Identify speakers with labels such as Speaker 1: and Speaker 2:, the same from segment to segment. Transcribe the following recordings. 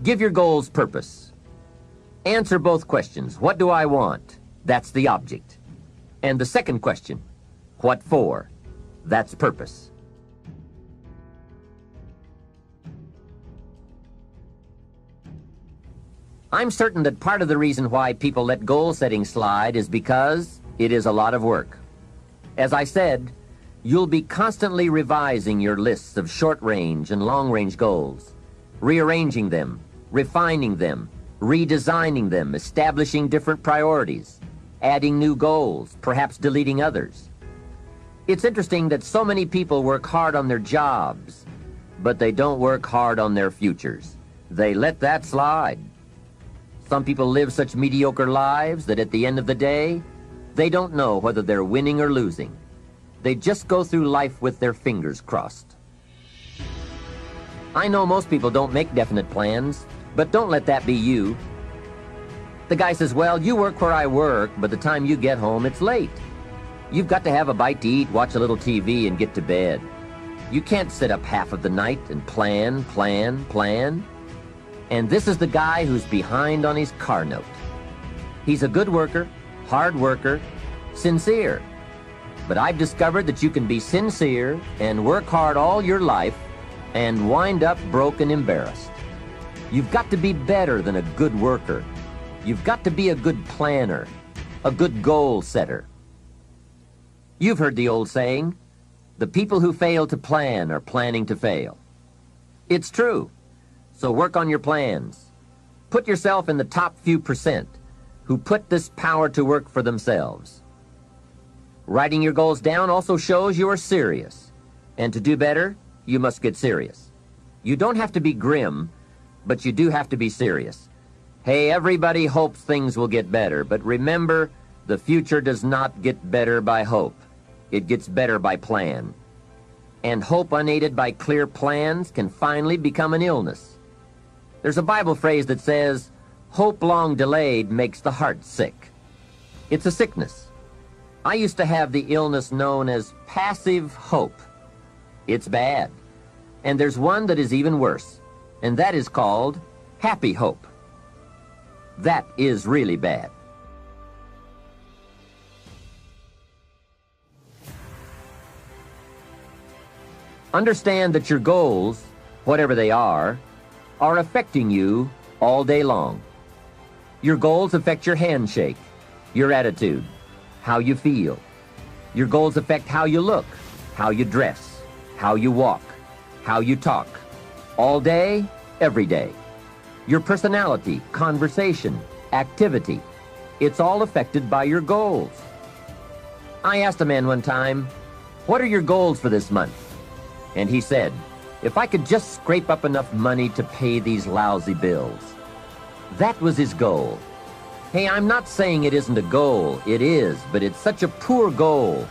Speaker 1: Give your goals purpose. Answer both questions. What do I want? That's the object. And the second question, what for? That's purpose. I'm certain that part of the reason why people let goal setting slide is because it is a lot of work. As I said, you'll be constantly revising your lists of short-range and long-range goals, rearranging them, refining them, redesigning them, establishing different priorities, adding new goals, perhaps deleting others. It's interesting that so many people work hard on their jobs, but they don't work hard on their futures. They let that slide. Some people live such mediocre lives that at the end of the day, they don't know whether they're winning or losing. They just go through life with their fingers crossed. I know most people don't make definite plans, but don't let that be you. The guy says, well, you work where I work, but the time you get home, it's late. You've got to have a bite to eat, watch a little TV, and get to bed. You can't sit up half of the night and plan. And this is the guy who's behind on his car note. He's a good worker, hard worker, sincere. But I've discovered that you can be sincere and work hard all your life and wind up broke and embarrassed. You've got to be better than a good worker. You've got to be a good planner, a good goal setter. You've heard the old saying, the people who fail to plan are planning to fail. It's true. So work on your plans. Put yourself in the top few percent who put this power to work for themselves. Writing your goals down also shows you are serious. And to do better, you must get serious. You don't have to be grim, but you do have to be serious. Hey, everybody hopes things will get better, but remember, the future does not get better by hope. It gets better by plan. And hope unaided by clear plans can finally become an illness. There's a Bible phrase that says, hope long delayed makes the heart sick. It's a sickness. I used to have the illness known as passive hope. It's bad. And there's one that is even worse, and that is called happy hope. That is really bad. Understand that your goals, whatever they are affecting you all day long. Your goals affect your handshake, your attitude, how you feel. Your goals affect how you look, how you dress, how you walk, how you talk, all day, every day. Your personality, conversation, activity, it's all affected by your goals. I asked a man one time, what are your goals for this month? And he said, if I could just scrape up enough money to pay these lousy bills. That was his goal. Hey, I'm not saying it isn't a goal. It is, but it's such a poor goal.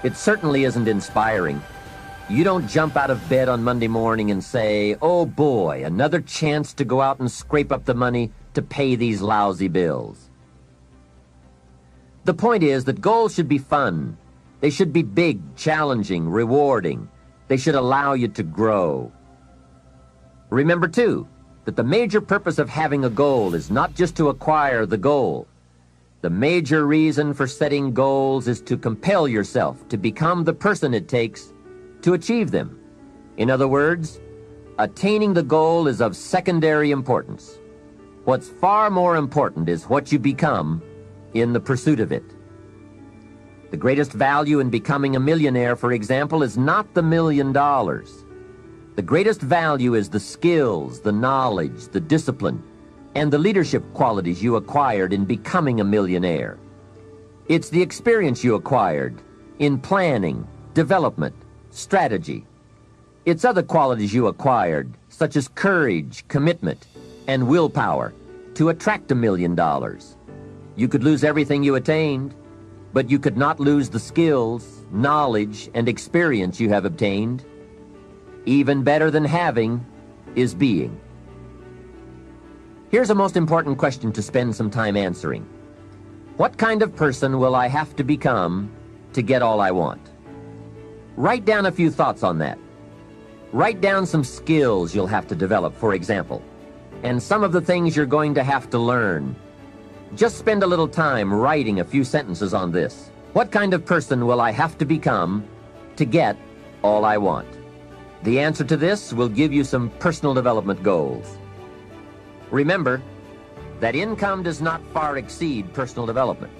Speaker 1: It certainly isn't inspiring. You don't jump out of bed on Monday morning and say, oh boy, another chance to go out and scrape up the money to pay these lousy bills. The point is that goals should be fun. They should be big, challenging, rewarding. They should allow you to grow. Remember, too, that the major purpose of having a goal is not just to acquire the goal. The major reason for setting goals is to compel yourself to become the person it takes to achieve them. In other words, attaining the goal is of secondary importance. What's far more important is what you become in the pursuit of it. The greatest value in becoming a millionaire, for example, is not the $1 million. The greatest value is the skills, the knowledge, the discipline, and the leadership qualities you acquired in becoming a millionaire. It's the experience you acquired in planning, development, strategy. It's other qualities you acquired, such as courage, commitment, and willpower, to attract $1 million. You could lose everything you attained, but you could not lose the skills, knowledge, and experience you have obtained. Even better than having is being. Here's a most important question to spend some time answering. What kind of person will I have to become to get all I want? Write down a few thoughts on that. Write down some skills you'll have to develop, for example. and some of the things you're going to have to learn. Just spend a little time writing a few sentences on this. What kind of person will I have to become to get all I want? The answer to this will give you some personal development goals. Remember that income does not far exceed personal development.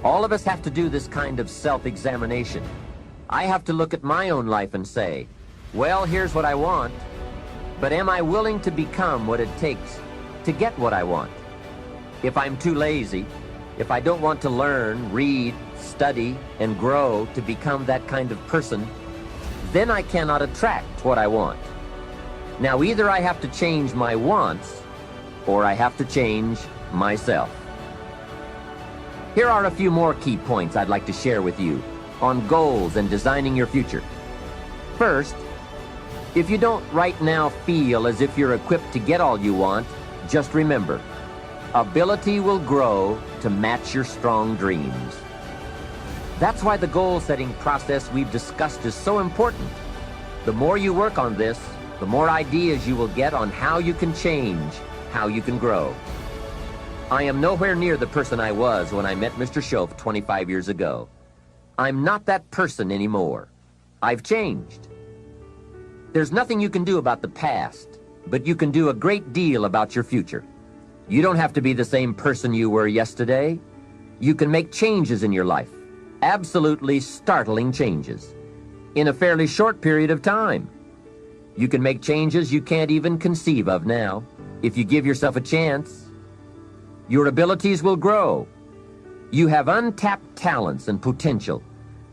Speaker 1: All of us have to do this kind of self-examination. I have to look at my own life and say, well, here's what I want, but am I willing to become what it takes to get what I want? If I'm too lazy, if I don't want to learn, read, study, and grow to become that kind of person, then I cannot attract what I want. Now, either I have to change my wants, or I have to change myself. Here are a few more key points I'd like to share with you on goals and designing your future. First, if you don't right now feel as if you're equipped to get all you want, just remember, ability will grow to match your strong dreams. That's why the goal-setting process we've discussed is so important. The more you work on this, the more ideas you will get on how you can change, how you can grow. I am nowhere near the person I was when I met Mr. Schoaf 25 years ago. I'm not that person anymore. I've changed. There's nothing you can do about the past, but you can do a great deal about your future. You don't have to be the same person you were yesterday. You can make changes in your life, absolutely startling changes, in a fairly short period of time. You can make changes you can't even conceive of now, if you give yourself a chance. Your abilities will grow. You have untapped talents and potential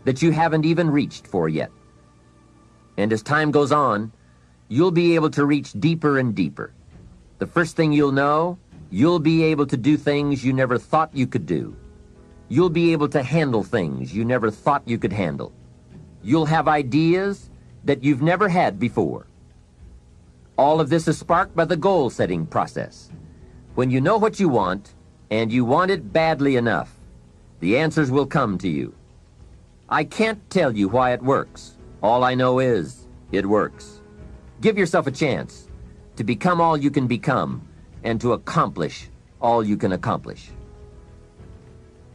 Speaker 1: that you haven't even reached for yet. And as time goes on, you'll be able to reach deeper and deeper. The first thing you'll know, you'll be able to do things you never thought you could do. You'll be able to handle things you never thought you could handle. You'll have ideas that you've never had before. All of this is sparked by the goal-setting process. When you know what you want, and you want it badly enough, the answers will come to you. I can't tell you why it works. All I know is, it works. Give yourself a chance to become all you can become and to accomplish all you can accomplish.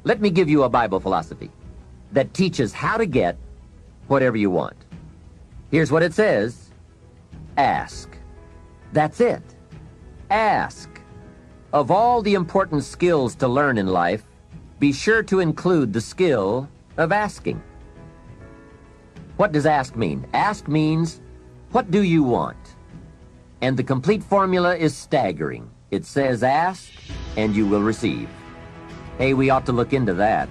Speaker 1: Let me give you a Bible philosophy that teaches how to get whatever you want. Here's what it says: ask. That's it. Ask. Of all the important skills to learn in life, be sure to include the skill of asking. What does ask mean? Ask means, what do you want? And the complete formula is staggering. It says ask, and you will receive. Hey, we ought to look into that.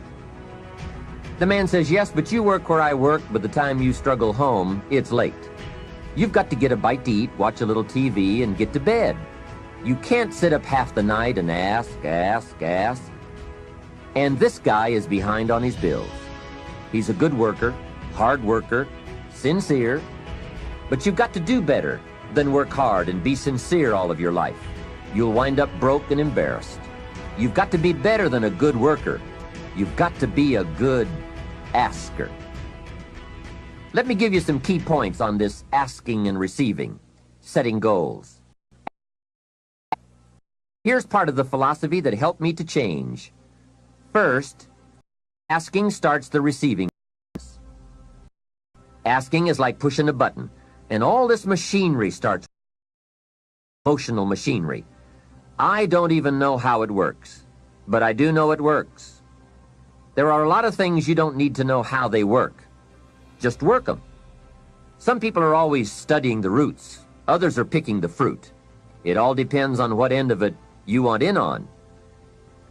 Speaker 1: The man says, yes, but you work where I work. By the time you struggle home, it's late. You've got to get a bite to eat, watch a little TV, and get to bed. You can't sit up half the night and ask. And this guy is behind on his bills. He's a good worker, hard worker, sincere, but you've got to do better than work hard and be sincere all of your life. You'll wind up broke and embarrassed. You've got to be better than a good worker. You've got to be a good asker. Let me give you some key points on this asking and receiving, setting goals. Here's part of the philosophy that helped me to change. First, asking starts the receiving. Asking is like pushing a button, and all this machinery starts. Emotional machinery. I don't even know how it works, but I do know it works. There are a lot of things you don't need to know how they work. Just work them. Some people are always studying the roots. Others are picking the fruit. It all depends on what end of it you want in on.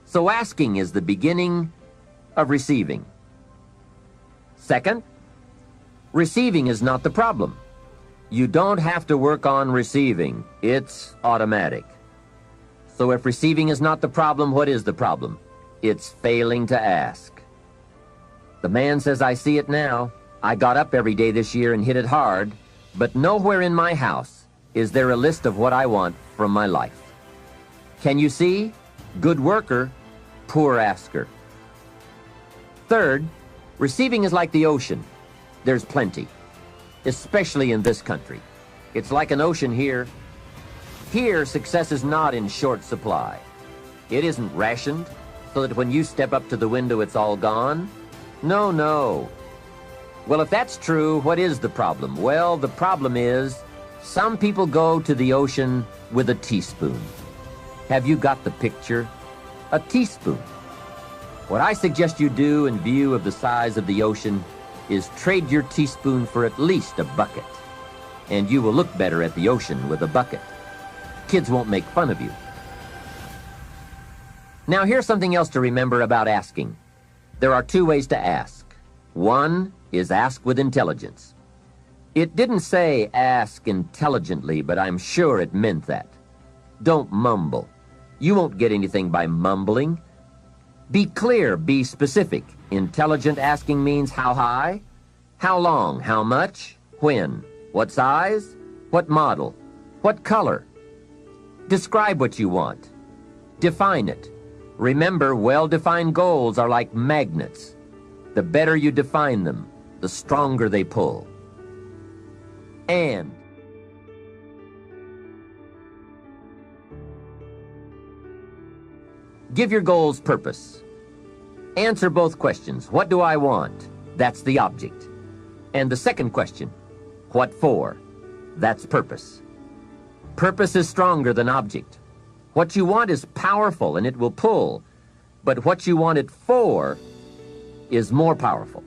Speaker 1: So asking is the beginning of receiving. Second, receiving is not the problem. You don't have to work on receiving. It's automatic. So if receiving is not the problem, what is the problem? It's failing to ask. The man says, I see it now. I got up every day this year and hit it hard, but nowhere in my house is there a list of what I want from my life. Can you see? Good worker, poor asker. Third, receiving is like the ocean. There's plenty, especially in this country. It's like an ocean here. Here, success is not in short supply. It isn't rationed so that when you step up to the window, it's all gone. No, no. Well, if that's true, what is the problem? Well, the problem is some people go to the ocean with a teaspoon. Have you got the picture? A teaspoon. What I suggest you do in view of the size of the ocean is trade your teaspoon for at least a bucket. And you will look better at the ocean with a bucket. Kids won't make fun of you. Now, here's something else to remember about asking. There are two ways to ask. One is ask with intelligence. It didn't say ask intelligently, but I'm sure it meant that. Don't mumble. You won't get anything by mumbling. Be clear, be specific. Intelligent asking means how high, how long, how much, when, what size, what model, what color. Describe what you want. Define it. Remember, well-defined goals are like magnets. The better you define them, the stronger they pull. And give your goals purpose. Answer both questions. What do I want? That's the object. And the second question, what for? That's purpose. Purpose is stronger than object. What you want is powerful and it will pull, but what you want it for is more powerful.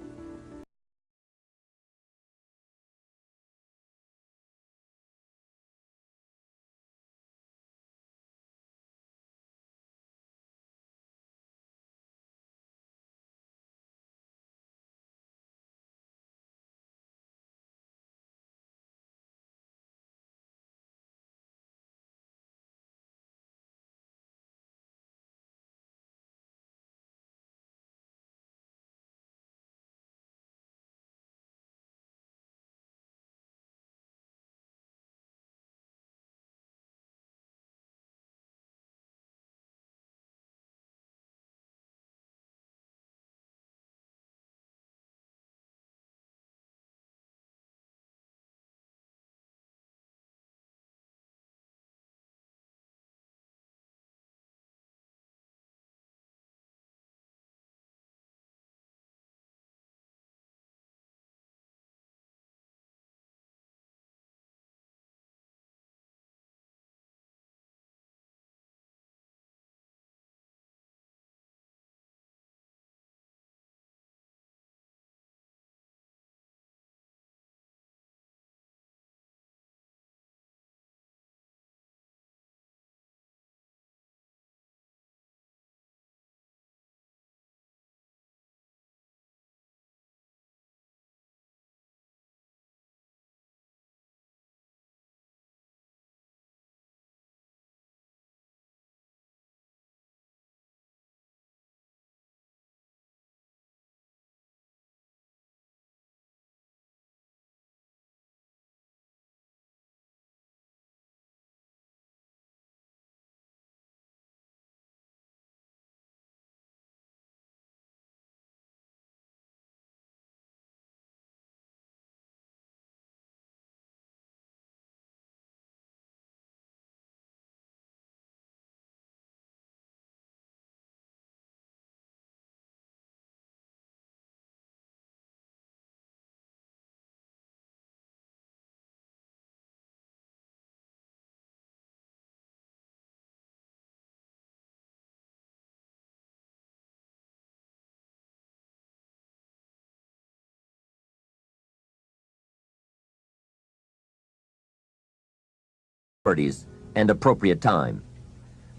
Speaker 1: And appropriate time.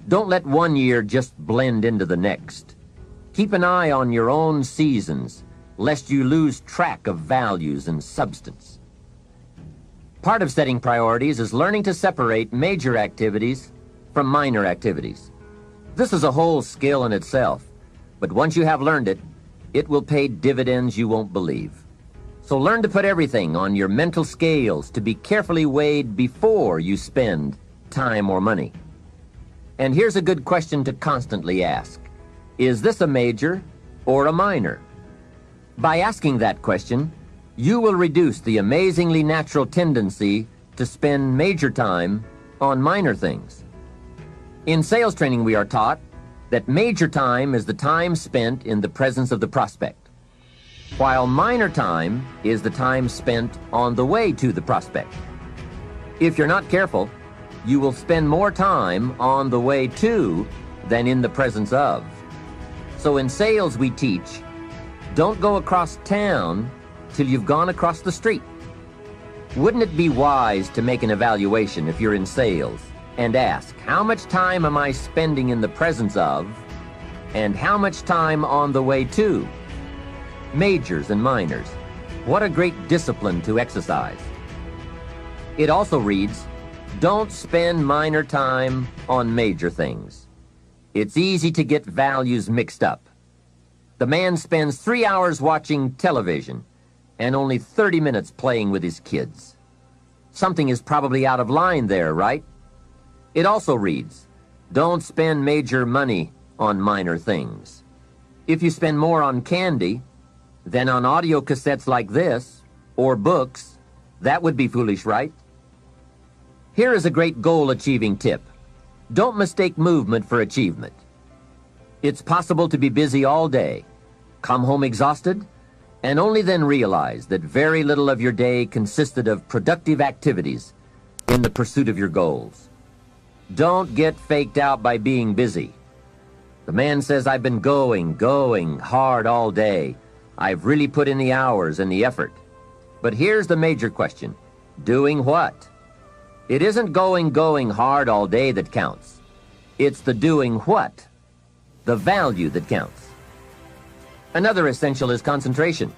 Speaker 1: Don't let one year just blend into the next. Keep an eye on your own seasons, lest you lose track of values and substance. Part of setting priorities is learning to separate major activities from minor activities. This is a whole skill in itself, but once you have learned it, it will pay dividends you won't believe. So learn to put everything on your mental scales to be carefully weighed before you spend time or money. And here's a good question to constantly ask. Is this a major or a minor? By asking that question, you will reduce the amazingly natural tendency to spend major time on minor things. In sales training, we are taught that major time is the time spent in the presence of the prospect, while minor time is the time spent on the way to the prospect. If you're not careful, you will spend more time on the way to than in the presence of. So in sales, we teach, don't go across town till you've gone across the street. Wouldn't it be wise to make an evaluation if you're in sales and ask, how much time am I spending in the presence of, and how much time on the way to? Majors and minors. What a great discipline to exercise. It also reads, don't spend minor time on major things. It's easy to get values mixed up. The man spends 3 hours watching television and only 30 minutes playing with his kids. Something is probably out of line there, right? It also reads, don't spend major money on minor things. If you spend more on candy than on audio cassettes like this, or books, that would be foolish, right? Here is a great goal-achieving tip. Don't mistake movement for achievement. It's possible to be busy all day, come home exhausted, and only then realize that very little of your day consisted of productive activities in the pursuit of your goals. Don't get faked out by being busy. The man says, I've been going hard all day. I've really put in the hours and the effort. But here's the major question. Doing what? It isn't going hard all day that counts. It's the doing what, the value that counts. Another essential is concentration.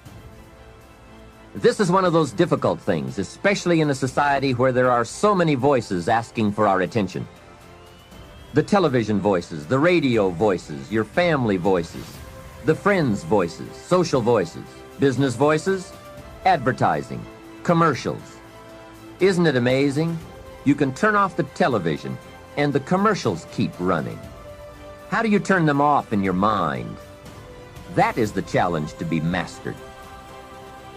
Speaker 1: This is one of those difficult things, especially in a society where there are so many voices asking for our attention. The television voices, the radio voices, your family voices, the friends' voices, social voices, business voices, advertising, commercials. Isn't it amazing? You can turn off the television and the commercials keep running. How do you turn them off in your mind? That is the challenge to be mastered.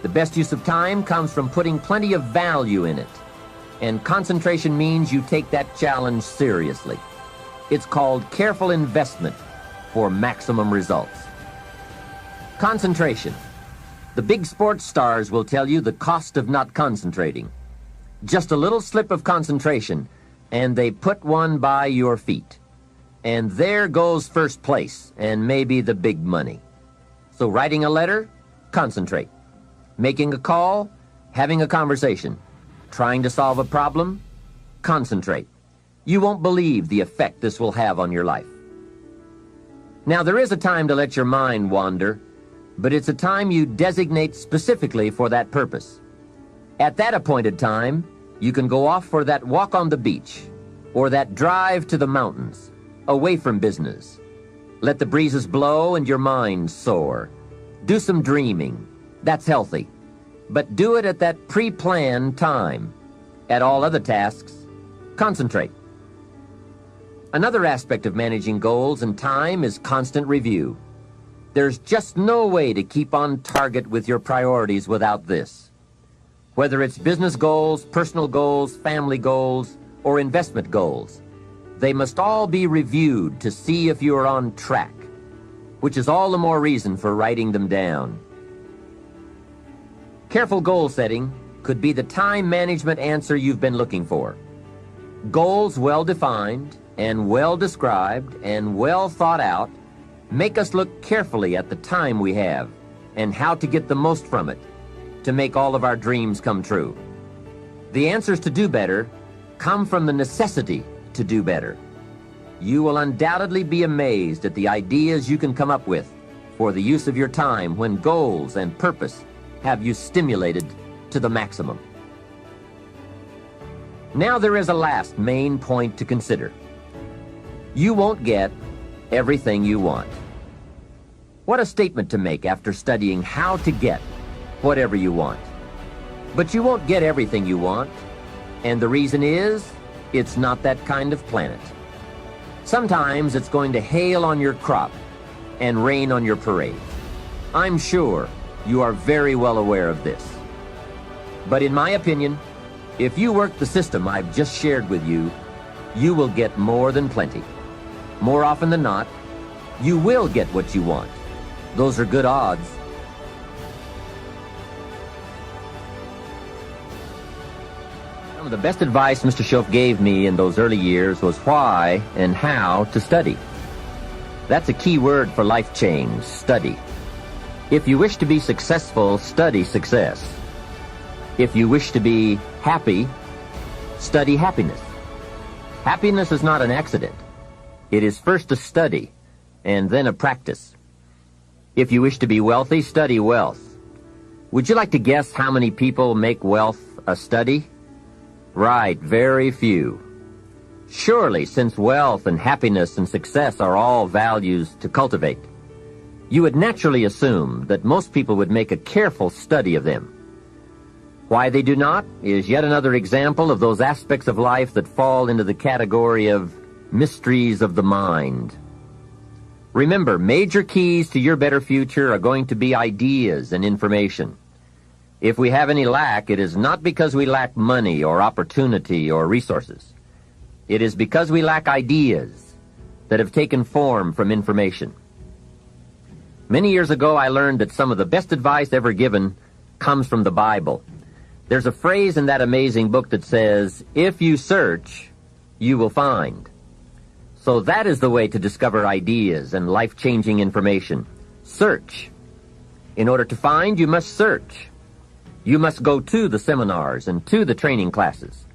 Speaker 1: The best use of time comes from putting plenty of value in it, and concentration means you take that challenge seriously. It's called careful investment for maximum results. Concentration. The big sports stars will tell you the cost of not concentrating. Just a little slip of concentration, and they put one by your feet. And there goes first place, and maybe the big money. So writing a letter, concentrate. Making a call, having a conversation. Trying to solve a problem, concentrate. You won't believe the effect this will have on your life. Now, there is a time to let your mind wander, but it's a time you designate specifically for that purpose. At that appointed time, you can go off for that walk on the beach, or that drive to the mountains, away from business. Let the breezes blow and your mind soar. Do some dreaming. That's healthy. But do it at that pre-planned time. At all other tasks, concentrate. Another aspect of managing goals and time is constant review. There's just no way to keep on target with your priorities without this. Whether it's business goals, personal goals, family goals, or investment goals, they must all be reviewed to see if you are on track, which is all the more reason for writing them down. Careful goal setting could be the time management answer you've been looking for. Goals well defined and well described and well thought out make us look carefully at the time we have and how to get the most from it to make all of our dreams come true. The answers to do better come from the necessity to do better. You will undoubtedly be amazed at the ideas you can come up with for the use of your time when goals and purpose have you stimulated to the maximum. Now there is a last main point to consider. You won't get everything you want. What a statement to make after studying how to get whatever you want. But you won't get everything you want, and the reason is, it's not that kind of planet. Sometimes it's going to hail on your crop and rain on your parade. I'm sure you are very well aware of this. But in my opinion, if you work the system I've just shared with you, you will get more than plenty. More often than not, you will get what you want. Those are good odds. Some of the best advice Mr. Schoaf gave me in those early years was why and how to study. That's a key word for life change, study. If you wish to be successful, study success. If you wish to be happy, study happiness. Happiness is not an accident. It is first a study and then a practice. If you wish to be wealthy, study wealth. Would you like to guess how many people make wealth a study? Right, very few. Surely, since wealth and happiness and success are all values to cultivate, you would naturally assume that most people would make a careful study of them. Why they do not is yet another example of those aspects of life that fall into the category of mysteries of the mind. Remember, major keys to your better future are going to be ideas and information. If we have any lack, it is not because we lack money or opportunity or resources. It is because we lack ideas that have taken form from information. Many years ago, I learned that some of the best advice ever given comes from the Bible. There's a phrase in that amazing book that says, "If you search, you will find." So that is the way to discover ideas and life-changing information. Search. In order to find, you must search. You must go to the seminars and to the training classes.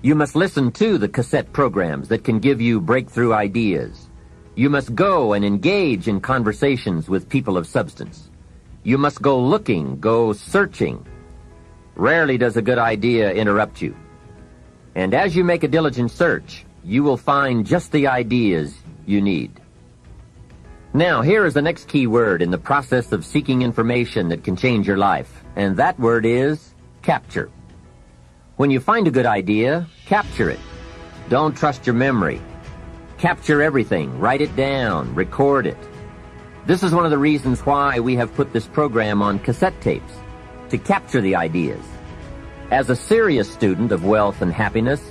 Speaker 1: You must listen to the cassette programs that can give you breakthrough ideas. You must go and engage in conversations with people of substance. You must go looking, go searching. Rarely does a good idea interrupt you. And as you make a diligent search, you will find just the ideas you need. Now, here is the next key word in the process of seeking information that can change your life, and that word is capture. When you find a good idea, capture it. Don't trust your memory. Capture everything. Write it down. Record it. This is one of the reasons why we have put this program on cassette tapes, to capture the ideas. As a serious student of wealth and happiness,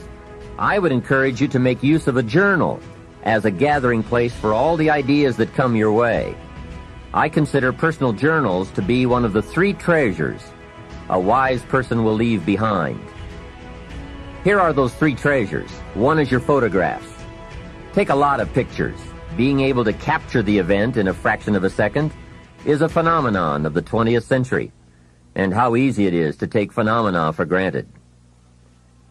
Speaker 1: I would encourage you to make use of a journal as a gathering place for all the ideas that come your way. I consider personal journals to be one of the 3 treasures a wise person will leave behind. Here are those 3 treasures. One is your photographs. Take a lot of pictures. Being able to capture the event in a fraction of a second is a phenomenon of the 20th century, and how easy it is to take phenomena for granted.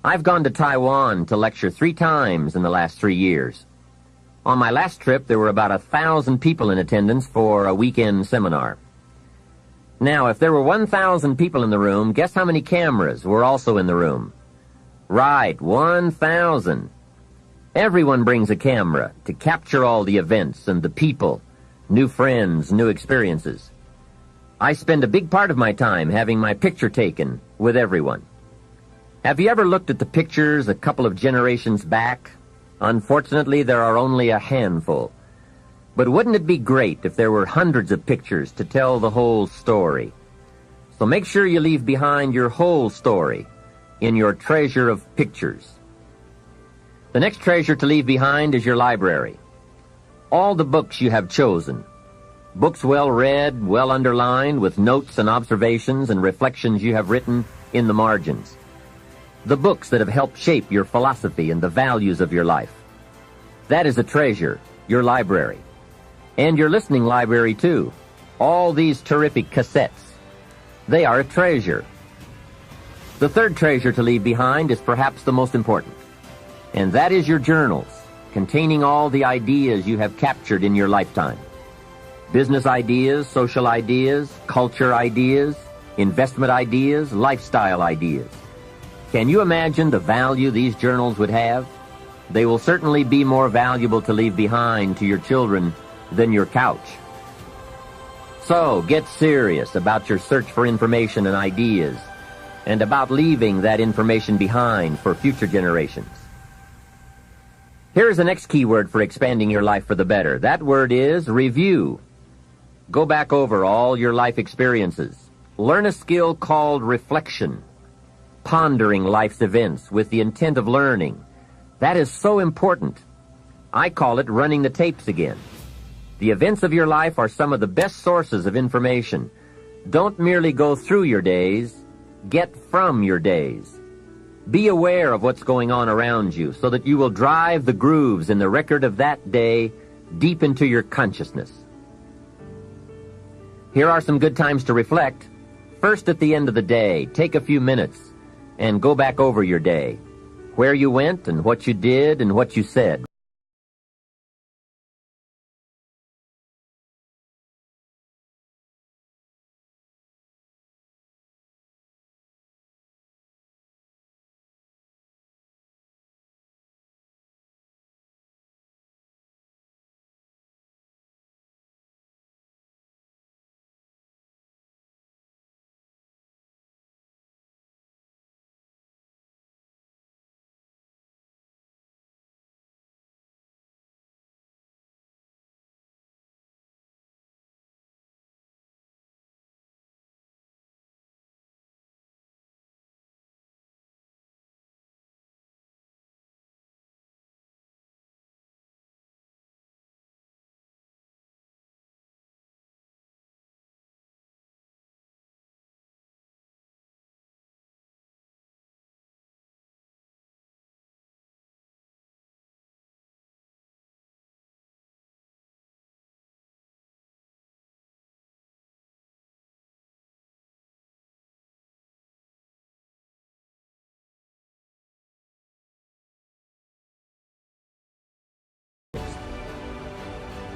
Speaker 1: I've gone to Taiwan to lecture 3 times in the last 3 years. On my last trip, there were about 1,000 people in attendance for a weekend seminar. Now, if there were 1,000 people in the room, guess how many cameras were also in the room? Right, 1,000. Everyone brings a camera to capture all the events and the people, new friends, new experiences. I spend a big part of my time having my picture taken with everyone. Have you ever looked at the pictures a couple of generations back? Unfortunately, there are only a handful. But wouldn't it be great if there were hundreds of pictures to tell the whole story? So make sure you leave behind your whole story in your treasure of pictures. The next treasure to leave behind is your library. All the books you have chosen. Books well read, well underlined, with notes and observations and reflections you have written in the margins. The books that have helped shape your philosophy and the values of your life. That is a treasure, your library. And your listening library, too. All these terrific cassettes. They are a treasure. The third treasure to leave behind is perhaps the most important. And that is your journals, containing all the ideas you have captured in your lifetime. Business ideas, social ideas, culture ideas, investment ideas, lifestyle ideas. Can you imagine the value these journals would have? They will certainly be more valuable to leave behind to your children than your couch. So, get serious about your search for information and ideas, and about leaving that information behind for future generations. Here is the next key word for expanding your life for the better. That word is review. Go back over all your life experiences. Learn a skill called reflection. Pondering life's events with the intent of learning, That is so important. I call it running the tapes again. The events of your life are some of the best sources of information. Don't merely go through your days, get from your days. Be aware of what's going on around you so that you will drive the grooves in the record of that day deep into your consciousness. Here are some good times to reflect. First, at the end of the day, take a few minutes and go back over your day, where you went and what you did and what you said.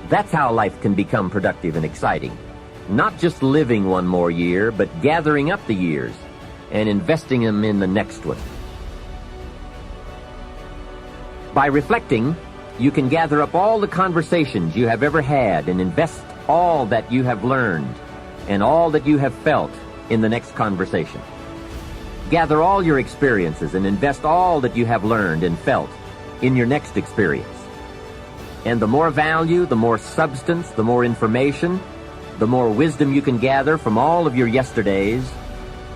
Speaker 1: That's how life can become productive and exciting. Not just living one more year, but gathering up the years and investing them in the next one. By reflecting, you can gather up all the conversations you have ever had and invest all that you have learned and all that you have felt in the next conversation. Gather all your experiences and invest all that you have learned and felt in your next experience. And the more value, the more substance, the more information, the more wisdom you can gather from all of your yesterdays,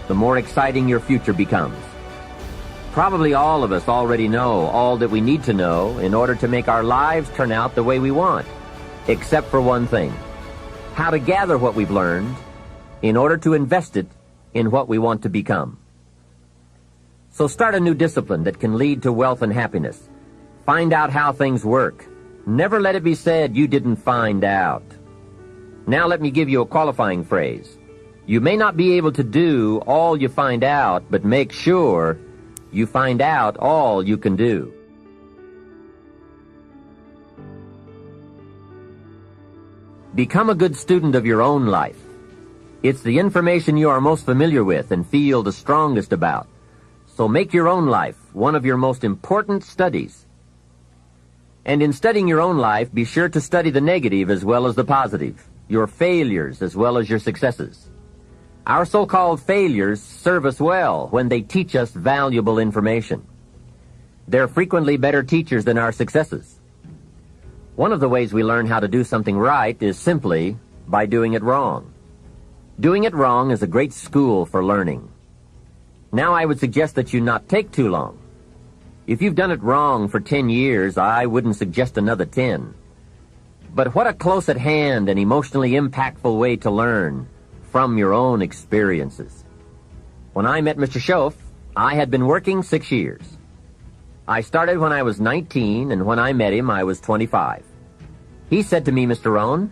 Speaker 1: the more exciting your future becomes. Probably all of us already know all that we need to know in order to make our lives turn out the way we want, except for one thing: how to gather what we've learned in order to invest it in what we want to become. So start a new discipline that can lead to wealth and happiness. Find out how things work. Never let it be said you didn't find out. Now let me give you a qualifying phrase. You may not be able to do all you find out, but make sure you find out all you can do. Become a good student of your own life. It's the information you are most familiar with and feel the strongest about. So make your own life one of your most important studies. And in studying your own life, be sure to study the negative as well as the positive, your failures as well as your successes. Our so-called failures serve us well when they teach us valuable information. They're frequently better teachers than our successes. One of the ways we learn how to do something right is simply by doing it wrong. Doing it wrong is a great school for learning. Now I would suggest that you not take too long. If you've done it wrong for 10 years, I wouldn't suggest another 10. But what a close at hand and emotionally impactful way to learn from your own experiences. When I met Mr. Schoaf, I had been working 6 years. I started when I was 19, and when I met him, I was 25. He said to me, "Mr. Rohn,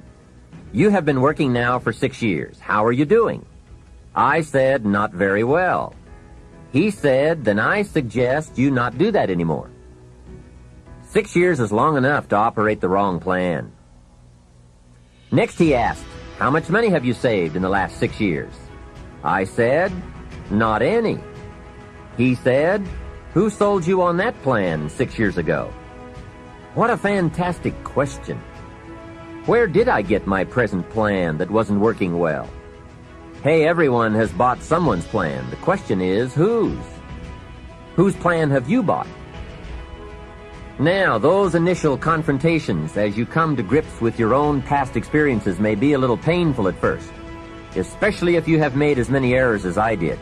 Speaker 1: you have been working now for 6 years. How are you doing?" I said, "Not very well." He said, "Then I suggest you not do that anymore." 6 years is long enough to operate the wrong plan. Next he asked, "How much money have you saved in the last 6 years?" I said, "Not any." He said, "Who sold you on that plan 6 years ago?" What a fantastic question. Where did I get my present plan that wasn't working well? Hey, everyone has bought someone's plan. The question is, whose? Whose plan have you bought? Now, those initial confrontations as you come to grips with your own past experiences may be a little painful at first, especially if you have made as many errors as I did.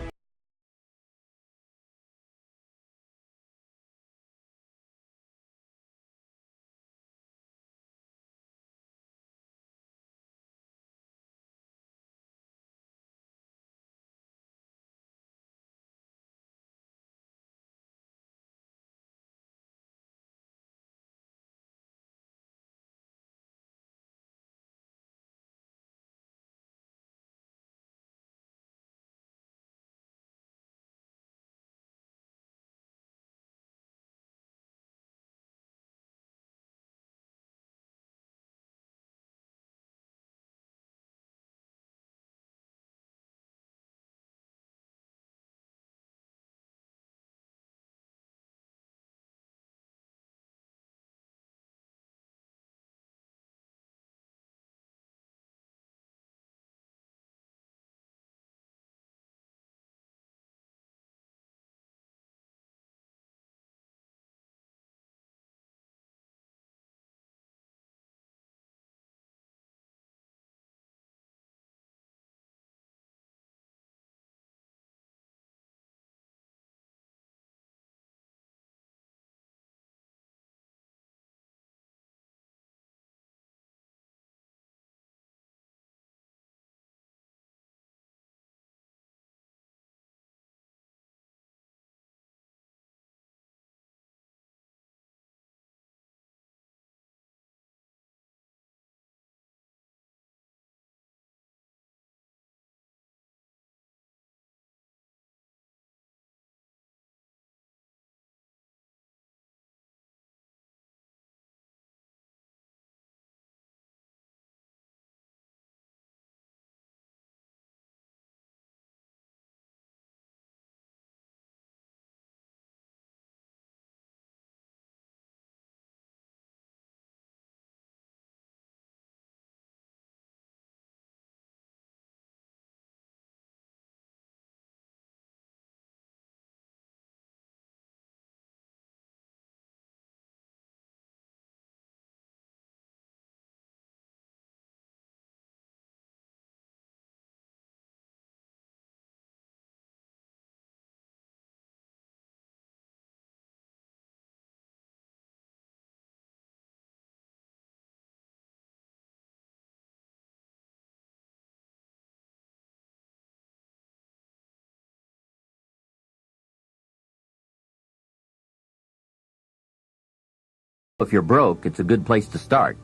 Speaker 1: If you're broke, it's a good place to start.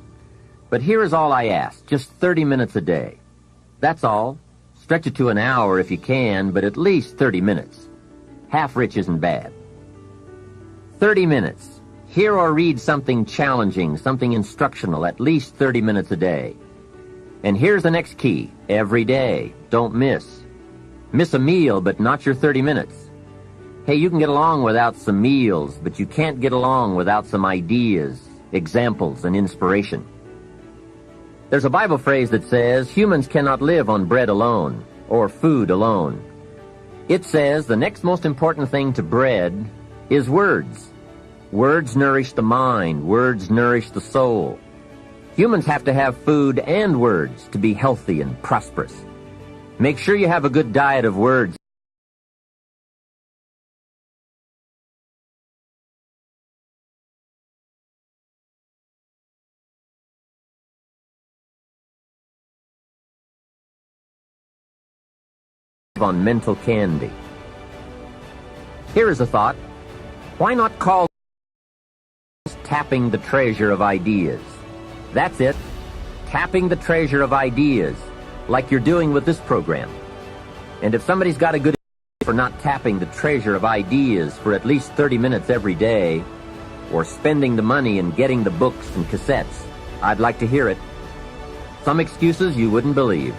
Speaker 1: But here is all I ask, just 30 minutes a day. That's all. Stretch it to an hour if you can, but at least 30 minutes. Half rich isn't bad. 30 minutes. Hear or read something challenging, something instructional, at least 30 minutes a day. And here's the next key. Every day. Don't miss. Miss a meal, but not your 30 minutes. Hey, you can get along without some meals, but you can't get along without some ideas, examples, and inspiration. There's a Bible phrase that says, humans cannot live on bread alone, or food alone. It says the next most important thing to bread is words. Words nourish the mind. Words nourish the soul. Humans have to have food and words to be healthy and prosperous. Make sure you have a good diet of words. On mental candy. Here is a thought. Why not call tapping the treasure of ideas? That's it. Tapping the treasure of ideas, like you're doing with this program. And if somebody's got a good idea for not tapping the treasure of ideas for at least 30 minutes every day, or spending the money and getting the books and cassettes, I'd like to hear it. Some excuses you wouldn't believe.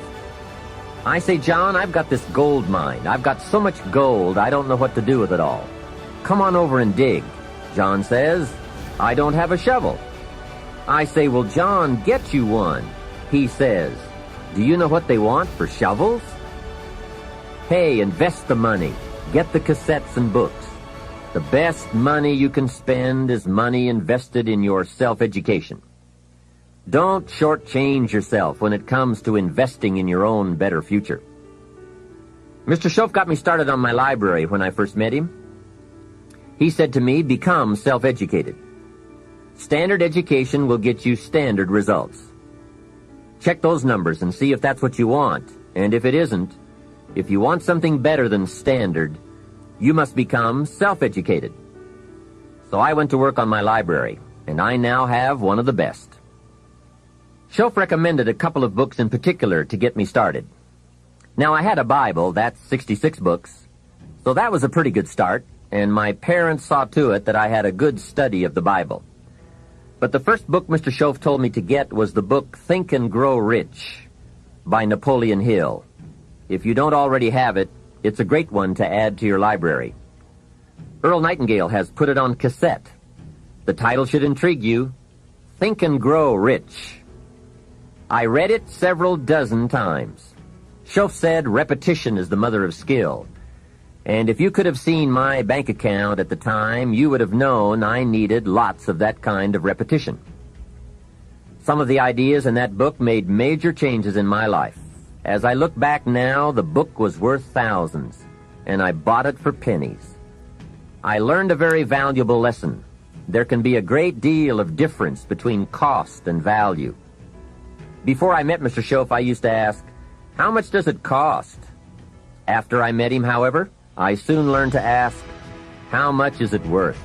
Speaker 1: I say, John, I've got this gold mine. I've got so much gold, I don't know what to do with it all. Come on over and dig. John says, I don't have a shovel. I say, well, John, get you one. He says, do you know what they want for shovels? Hey, invest the money. Get the cassettes and books. The best money you can spend is money invested in your self-education. Don't shortchange yourself when it comes to investing in your own better future. Mr. Schoaf got me started on my library when I first met him. He said to me, become self-educated. Standard education will get you standard results. Check those numbers and see if that's what you want. And if it isn't, if you want something better than standard, you must become self-educated. So I went to work on my library, and I now have one of the best. Schoaf recommended a couple of books in particular to get me started. Now, I had a Bible, that's 66 books, so that was a pretty good start, and my parents saw to it that I had a good study of the Bible. But the first book Mr. Schoaf told me to get was the book Think and Grow Rich by Napoleon Hill. If you don't already have it, it's a great one to add to your library. Earl Nightingale has put it on cassette. The title should intrigue you, Think and Grow Rich. I read it several dozen times. Schoaf said repetition is the mother of skill. And if you could have seen my bank account at the time, you would have known I needed lots of that kind of repetition. Some of the ideas in that book made major changes in my life. As I look back now, the book was worth thousands, and I bought it for pennies. I learned a very valuable lesson. There can be a great deal of difference between cost and value. Before I met Mr. Schoaf, I used to ask, how much does it cost? After I met him, however, I soon learned to ask, how much is it worth?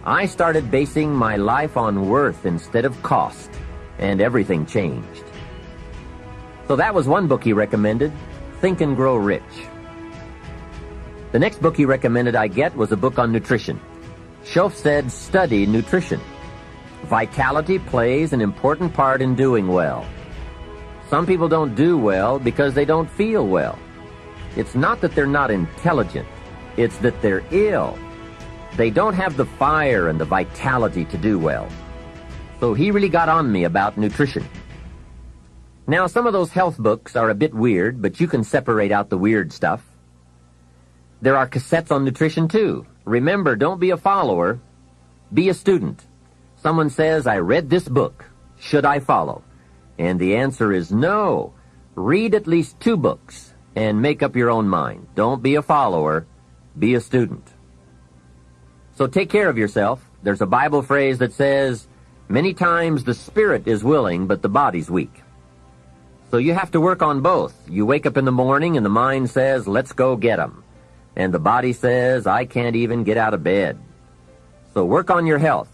Speaker 1: I started basing my life on worth instead of cost, and everything changed. So that was one book he recommended, Think and Grow Rich. The next book he recommended I get was a book on nutrition. Schoaf said, study nutrition. Vitality plays an important part in doing well. Some people don't do well because they don't feel well. It's not that they're not intelligent. It's that they're ill. They don't have the fire and the vitality to do well. So he really got on me about nutrition. Now, some of those health books are a bit weird, but you can separate out the weird stuff. There are cassettes on nutrition, too. Remember, don't be a follower. Be a student. Someone says, I read this book. Should I follow? And the answer is no. Read at least 2 books and make up your own mind. Don't be a follower. Be a student. So take care of yourself. There's a Bible phrase that says, many times the spirit is willing, but the body's weak. So you have to work on both. You wake up in the morning and the mind says, let's go get 'em. And the body says, I can't even get out of bed. So work on your health.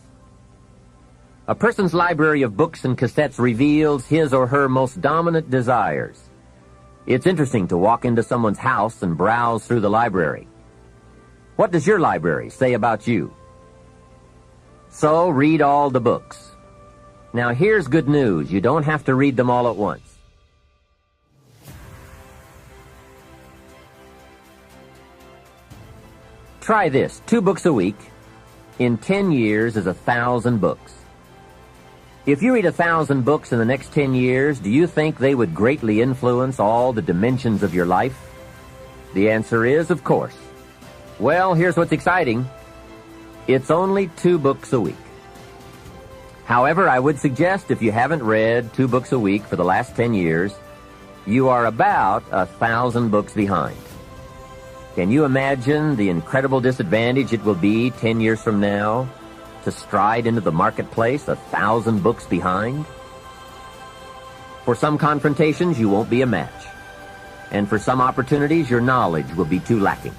Speaker 1: A person's library of books and cassettes reveals his or her most dominant desires. It's interesting to walk into someone's house and browse through the library. What does your library say about you? So read all the books. Now here's good news. You don't have to read them all at once. Try this. 2 books a week. In 10 years is 1,000 books. If you read 1,000 books in the next 10 years, do you think they would greatly influence all the dimensions of your life? The answer is, of course. Well, here's what's exciting. It's only 2 books a week. However, I would suggest if you haven't read 2 books a week for the last 10 years, you are about 1,000 books behind. Can you imagine the incredible disadvantage it will be 10 years from now to stride into the marketplace 1,000 books behind? For some confrontations, you won't be a match. And for some opportunities, your knowledge will be too lacking.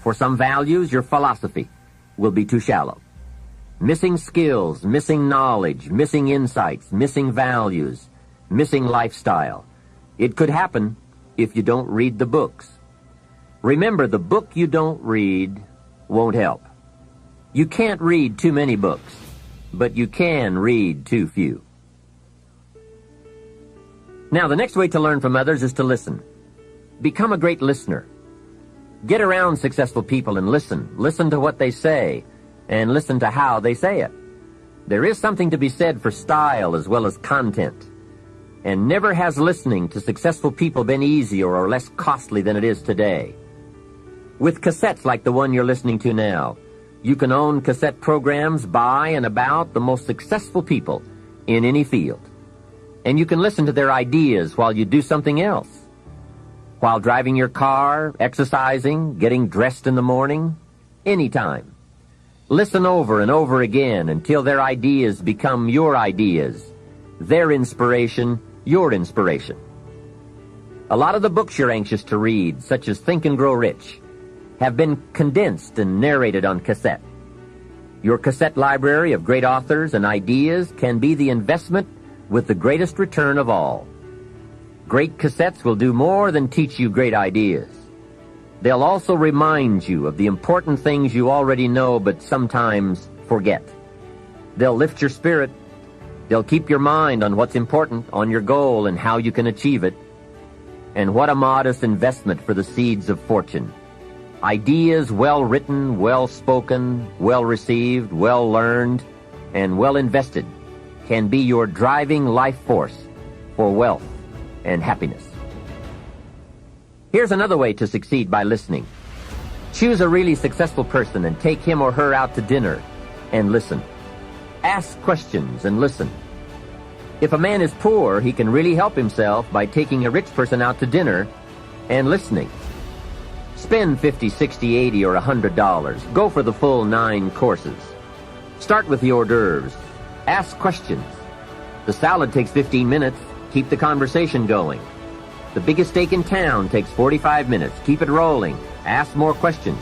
Speaker 1: For some values, your philosophy will be too shallow. Missing skills, missing knowledge, missing insights, missing values, missing lifestyle. It could happen if you don't read the books. Remember, the book you don't read won't help. You can't read too many books, but you can read too few. Now, the next way to learn from others is to listen. Become a great listener. Get around successful people and listen. Listen to what they say, and listen to how they say it. There is something to be said for style as well as content. And never has listening to successful people been easier or less costly than it is today. With cassettes like the one you're listening to now, you can own cassette programs by and about the most successful people in any field. And you can listen to their ideas while you do something else. While driving your car, exercising, getting dressed in the morning, anytime. Listen over and over again until their ideas become your ideas, their inspiration, your inspiration. A lot of the books you're anxious to read, such as Think and Grow Rich, have been condensed and narrated on cassette. Your cassette library of great authors and ideas can be the investment with the greatest return of all. Great cassettes will do more than teach you great ideas. They'll also remind you of the important things you already know but sometimes forget. They'll lift your spirit. They'll keep your mind on what's important, on your goal and how you can achieve it. And what a modest investment for the seeds of fortune. Ideas well written, well spoken, well received, well learned, and well invested can be your driving life force for wealth and happiness. Here's another way to succeed by listening. Choose a really successful person and take him or her out to dinner and listen. Ask questions and listen. If a man is poor, he can really help himself by taking a rich person out to dinner and listening. Spend $50, $60, $80, or $100. Go for the full 9 courses. Start with the hors d'oeuvres. Ask questions. The salad takes 15 minutes. Keep the conversation going. The biggest steak in town takes 45 minutes. Keep it rolling. Ask more questions.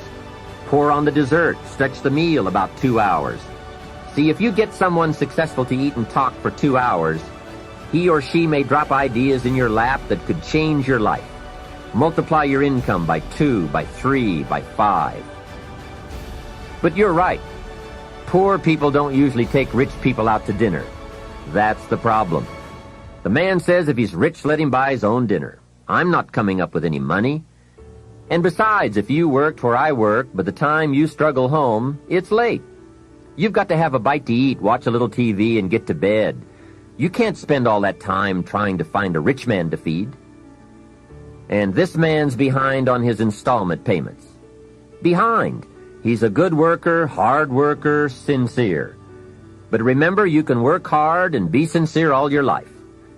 Speaker 1: Pour on the dessert. Stretch the meal about 2 hours. See, if you get someone successful to eat and talk for 2 hours, he or she may drop ideas in your lap that could change your life. Multiply your income by 2, by 3, by 5. But you're right. Poor people don't usually take rich people out to dinner. That's the problem. The man says if he's rich, let him buy his own dinner. I'm not coming up with any money. And besides, if you worked where I work, by the time you struggle home, it's late. You've got to have a bite to eat, watch a little TV, and get to bed. You can't spend all that time trying to find a rich man to feed. And this man's behind on his installment payments. Behind. He's a good worker, hard worker, sincere. But remember, you can work hard and be sincere all your life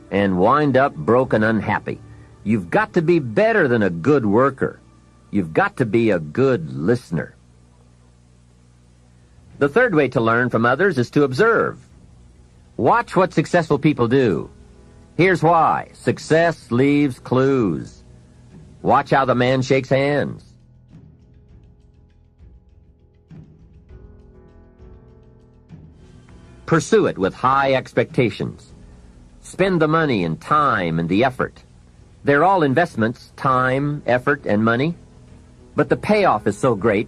Speaker 1: and wind up broke and unhappy. You've got to be better than a good worker. You've got to be a good listener. The third way to learn from others is to observe. Watch what successful people do. Here's why. Success leaves clues. Watch how the man shakes hands. Pursue it with high expectations. Spend the money and time and the effort. They're all investments, time, effort, and money. But the payoff is so great,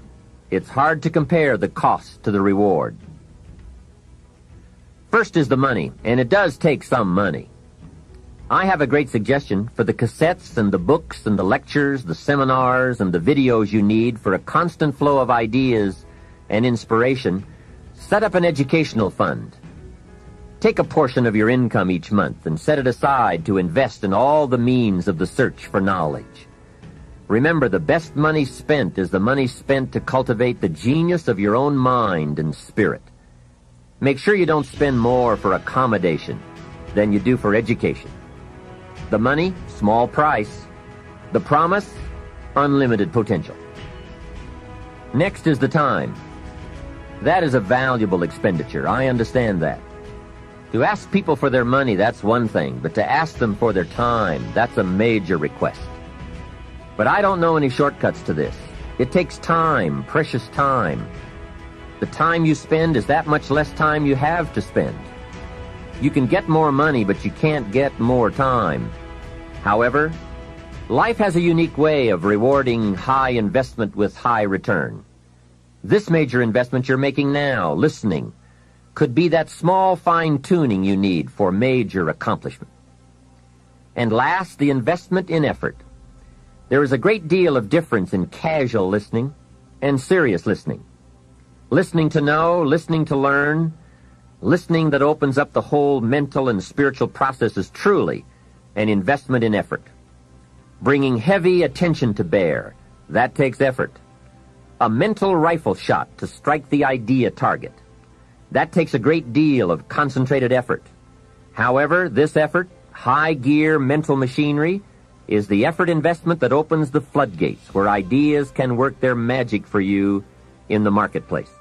Speaker 1: it's hard to compare the cost to the reward. First is the money, and it does take some money. I have a great suggestion for the cassettes and the books and the lectures, the seminars and the videos you need for a constant flow of ideas and inspiration. Set up an educational fund. Take a portion of your income each month and set it aside to invest in all the means of the search for knowledge. Remember, the best money spent is the money spent to cultivate the genius of your own mind and spirit. Make sure you don't spend more for accommodation than you do for education. The money, small price. The promise, unlimited potential. Next is the time. That is a valuable expenditure. I understand that. To ask people for their money, that's one thing, but to ask them for their time, that's a major request. But I don't know any shortcuts to this. It takes time, precious time. The time you spend is that much less time you have to spend. You can get more money, but you can't get more time. However, life has a unique way of rewarding high investment with high return. This major investment you're making now, listening, could be that small fine-tuning you need for major accomplishment. And last, the investment in effort. There is a great deal of difference in casual listening and serious listening. Listening to know, listening to learn, listening that opens up the whole mental and spiritual process is truly an investment in effort. Bringing heavy attention to bear, that takes effort. A mental rifle shot to strike the idea target. That takes a great deal of concentrated effort. However, this effort, high-gear mental machinery, is the effort investment that opens the floodgates where ideas can work their magic for you in the marketplace.